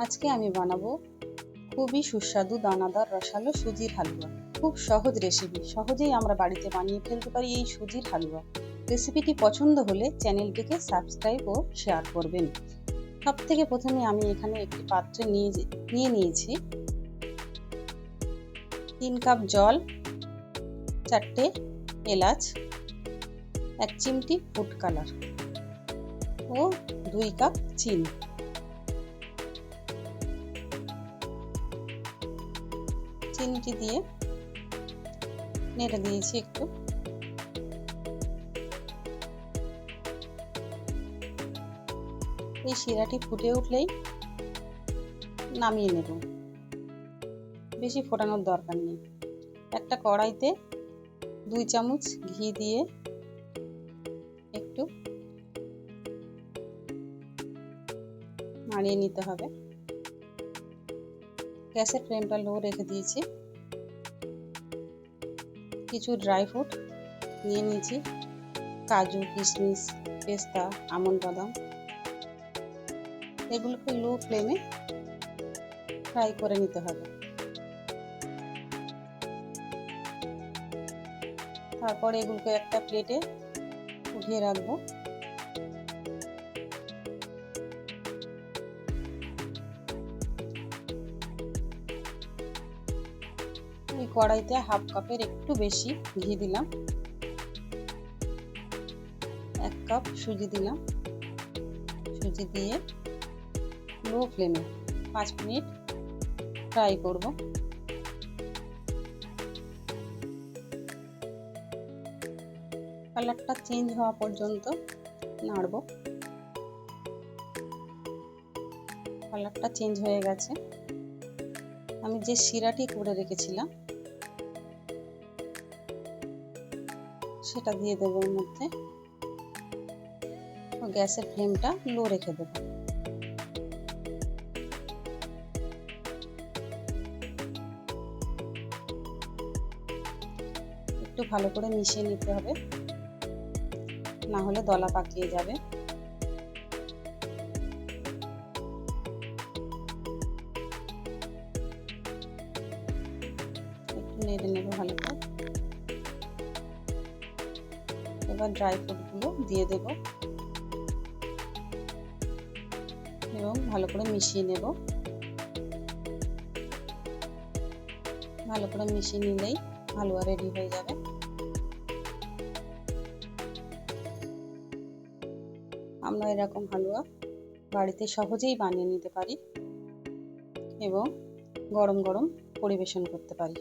আজকে আমি বানাবো খুবই সুস্বাদু দানাদার রসালো সুজির হালুয়া। খুব সহজ রেসিপি, সহজেই আমরা বাড়িতে বানিয়ে ফেলতে পারি এই সুজির হালুয়া। রেসিপিটি পছন্দ হলে চ্যানেলটিকে সাবস্ক্রাইব ও শেয়ার করবেন। সব থেকে প্রথমে আমি এখানে একটি পাত্রে নিয়ে নিয়েছি 3 কাপ জল, 4টে এলাচ, 1 চিমটি ফুড কালার ও 2 কাপ চিনি। চিনিটি দিয়ে নেড়ে দিয়েছি একটু। এই শিরাটি ফুটে উঠলেই নামিয়ে নেব, বেশি ফোটানোর দরকার নেই। একটা কড়াইতে 2 চামচ ঘি দিয়ে একটু নাড়িয়ে নিতে হবে। গ্যাসের ফ্লেমটা লো রেখে দিয়েছি। কিছু ড্রাই ফ্রুট নিয়ে নিয়েছি, কাজু, কিশমিশ, পেস্তা, আমন্ড বাদাম। এগুলোকে লো ফ্লেমে ফ্রাই করে নিতে হবে। তারপর এগুলোকে একটা প্লেটে উঠিয়ে রাখবো। এই কড়াইতে হাফ কাপের একটু বেশি ঘি দিলাম, 1 কাপ সুজি দিলাম। সুজি দিয়ে লো ফ্লেমে 5 মিনিট ফ্রাই করব। কালারটা চেঞ্জ হওয়া পর্যন্ত নাড়ব। কালারটা চেঞ্জ হয়ে গেছে। আমি যে শিরাটি করে রেখেছিলাম সেটা দিয়ে দেবো এর মধ্যে। গ্যাসের ফ্লেমটা লো রেখে দেব। একটু ভালো করে মিশিয়ে নিতে হবে, না হলে দলা পাকিয়ে যাবে। একটু নেড়ে নেব ভালো করে। এবার ড্রাই ফ্রুটগুলো দিয়ে দেব এবং ভালো করে মিশিয়ে নেব। ভালো করে মিশিয়ে নিলেই হালুয়া রেডি হয়ে যাবে। আমরা এরকম হালুয়া বাড়িতে সহজেই বানিয়ে নিতে পারি এবং গরম গরম পরিবেশন করতে পারি।